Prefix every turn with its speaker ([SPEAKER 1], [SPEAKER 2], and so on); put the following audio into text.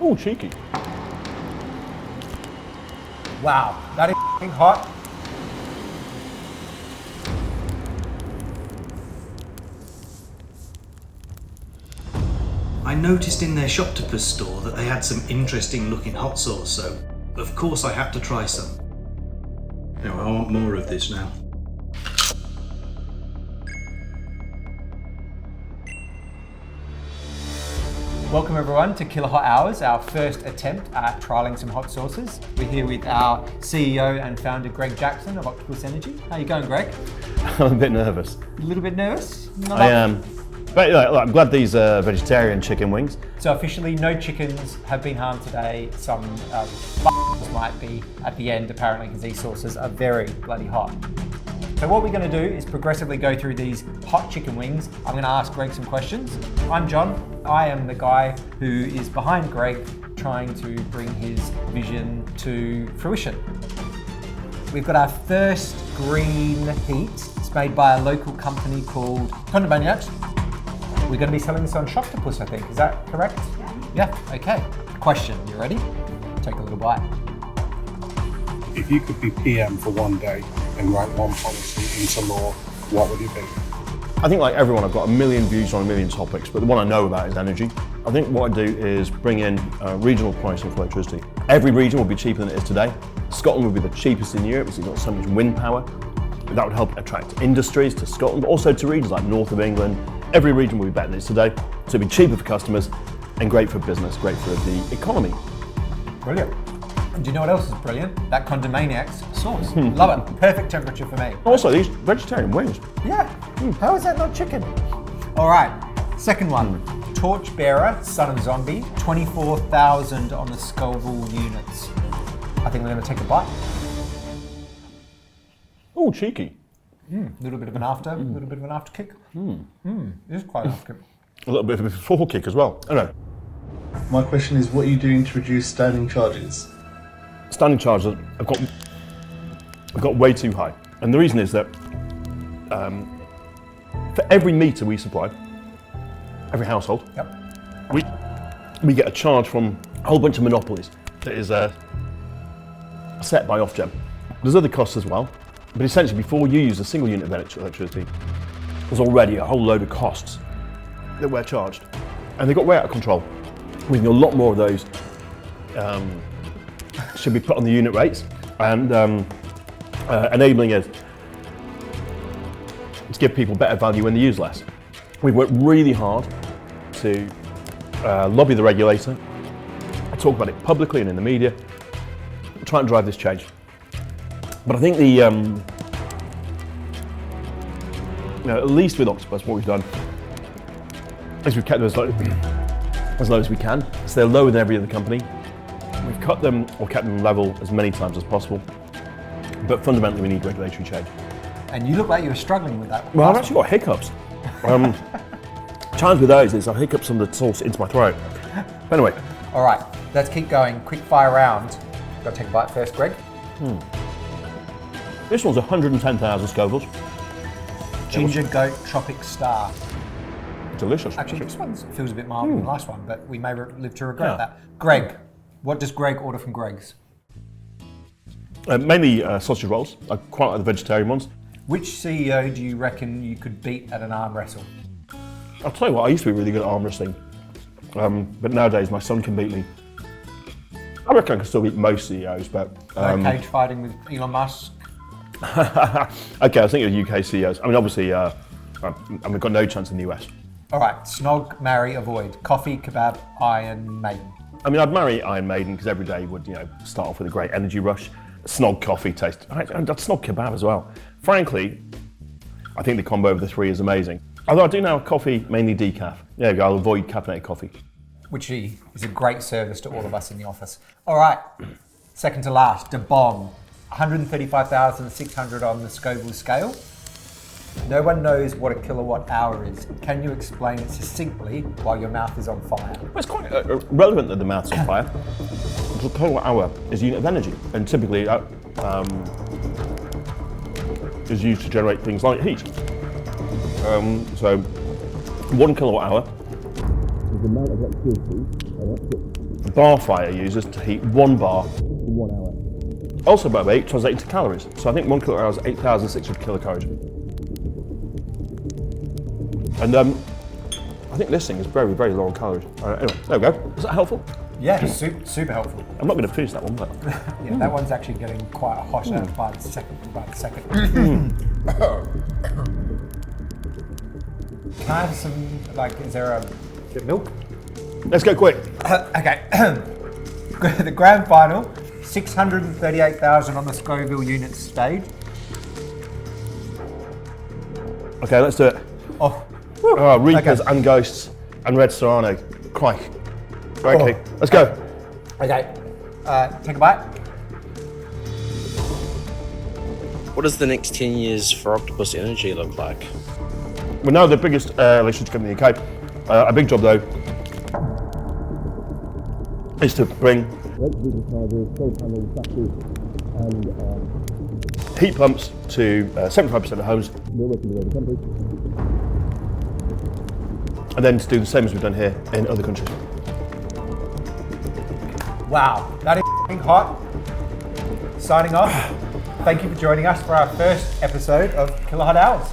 [SPEAKER 1] Oh, cheeky.
[SPEAKER 2] Wow, that is f***ing hot.
[SPEAKER 3] I noticed in their Octopus store that they had some interesting looking hot sauce, so of course I had to try some. Now I want more of this now.
[SPEAKER 2] Welcome everyone to Killer Hot Hours, our first attempt at trialling some hot sauces. We're here with our CEO and founder, Greg Jackson of Octopus Energy. How you going, Greg?
[SPEAKER 1] I'm a bit nervous.
[SPEAKER 2] A little bit nervous?
[SPEAKER 1] I am. But I'm glad these are vegetarian chicken wings.
[SPEAKER 2] So officially, no chickens have been harmed today. Some might be at the end, apparently, because these sauces are very bloody hot. So what we're going to do is progressively go through these hot chicken wings. I'm going to ask Greg some questions. I'm John. I am the guy who is behind Greg, trying to bring his vision to fruition. We've got our first green heat. It's made by a local company called Condimaniacs. We're going to be selling this on Octopus, I think. Is that correct? Yeah. Okay. Question. You ready? Take a little bite.
[SPEAKER 4] If you could be PM for one day and write one policy into law, what would it be?
[SPEAKER 1] I think like everyone, I've got a million views on a million topics, but the one I know about is energy. I think what I do is bring in regional pricing for electricity. Every region will be cheaper than it is today. Scotland would be the cheapest in Europe because you've got so much wind power. That would help attract industries to Scotland, but also to regions like north of England. Every region will be better than it is today. So it'll be cheaper for customers and great for business, great for the economy.
[SPEAKER 2] Brilliant. And do you know what else is brilliant? That Condimaniacs sauce. Love it. Perfect temperature for me.
[SPEAKER 1] Also, these vegetarian wings.
[SPEAKER 2] Yeah. How is that not chicken? All right. Second one. Torchbearer, Son of Zombie. 24,000 on the Scoville units. I think we're going to take a bite.
[SPEAKER 1] Oh, cheeky.
[SPEAKER 2] A little bit of an after kick. It is quite an after kick.
[SPEAKER 1] A little bit of a before kick as well. I know.
[SPEAKER 5] My question is, what are you doing to reduce standing charges?
[SPEAKER 1] Standing charges have got way too high. And the reason is that for every meter we supply, every household, we get a charge from a whole bunch of monopolies that is set by Ofgem. There's other costs as well, but essentially before you use a single unit of electricity, there's already a whole load of costs that we're charged. And they got way out of control. We think a lot more of those should be put on the unit rates and enabling us to give people better value when they use less. We've worked really hard to lobby the regulator, talk about it publicly and in the media, try and drive this change. But I think at least with Octopus, what we've done is we've kept them as low as we can, so they're lower than every other company. We've cut them or kept them level as many times as possible, but fundamentally we need regulatory change.
[SPEAKER 2] And you look like you were struggling with that.
[SPEAKER 1] Well, I've actually got hiccups. Challenge with those is I hiccup some of the sauce into my throat. But anyway.
[SPEAKER 2] All right, let's keep going. Quick fire round. Got to take a bite first, Greg.
[SPEAKER 1] This one's 110,000 Scovilles.
[SPEAKER 2] Ginger Goat Tropic Star.
[SPEAKER 1] Delicious.
[SPEAKER 2] Actually, this one feels a bit milder than the last one, but we may live to regret that. Greg, what does Greg order from Greg's?
[SPEAKER 1] Mainly sausage rolls. I quite like the vegetarian ones.
[SPEAKER 2] Which CEO do you reckon you could beat at an arm wrestle?
[SPEAKER 1] I'll tell you what, I used to be really good at arm wrestling, but nowadays my son can beat me. I reckon I can still beat most CEOs, but...
[SPEAKER 2] Cage fighting with Elon Musk?
[SPEAKER 1] Okay, I was thinking of UK CEOs. I mean, obviously, we've got no chance in the US.
[SPEAKER 2] All right, snog, marry, avoid. Coffee, kebab, Iron Maiden.
[SPEAKER 1] I mean, I'd marry Iron Maiden because every day would, start off with a great energy rush. Snog coffee taste. I'd snog kebab as well. Frankly, I think the combo of the three is amazing. Although I do now coffee, mainly decaf. There we go, I'll avoid caffeinated coffee.
[SPEAKER 2] Which is a great service to all of us in the office. All right, second to last, the bomb. 135,600 on the Scoville scale. No one knows what a kilowatt hour is. Can you explain it succinctly while your mouth is on fire?
[SPEAKER 1] Well, it's quite relevant that the mouth's on fire. A kilowatt hour is a unit of energy, and typically is used to generate things like heat. So 1 kilowatt hour is the amount of electricity a bar fire uses to heat 1 bar in 1 hour. Also, by the way, it translates into calories. So I think 1 kilohour is 8,600 kilocalories. And I think this thing is very, very low on calories. Anyway, there we go. Is that helpful?
[SPEAKER 2] Yeah, super helpful.
[SPEAKER 1] I'm not going to finish that one, but
[SPEAKER 2] Yeah, that one's actually getting quite hotter by the second. Can I have some, is there a milk?
[SPEAKER 1] let's go quick.
[SPEAKER 2] Okay. The grand final, 638,000 on the Scoville units stage.
[SPEAKER 1] Okay, let's do it.
[SPEAKER 2] Oh,
[SPEAKER 1] Reapers
[SPEAKER 2] Okay.
[SPEAKER 1] and Ghosts and Red Serrano. Crikey. Okay, let's go.
[SPEAKER 2] Okay. Take a bite.
[SPEAKER 6] What does the next 10 years for Octopus Energy look like?
[SPEAKER 1] We're now the biggest electricity company in the UK. Our big job, though, is to bring heat pumps to 75% of homes. And then to do the same as we've done here in other countries.
[SPEAKER 2] Wow, that is f***ing hot. Signing off. Thank you for joining us for our first episode of Kilowatt Hours.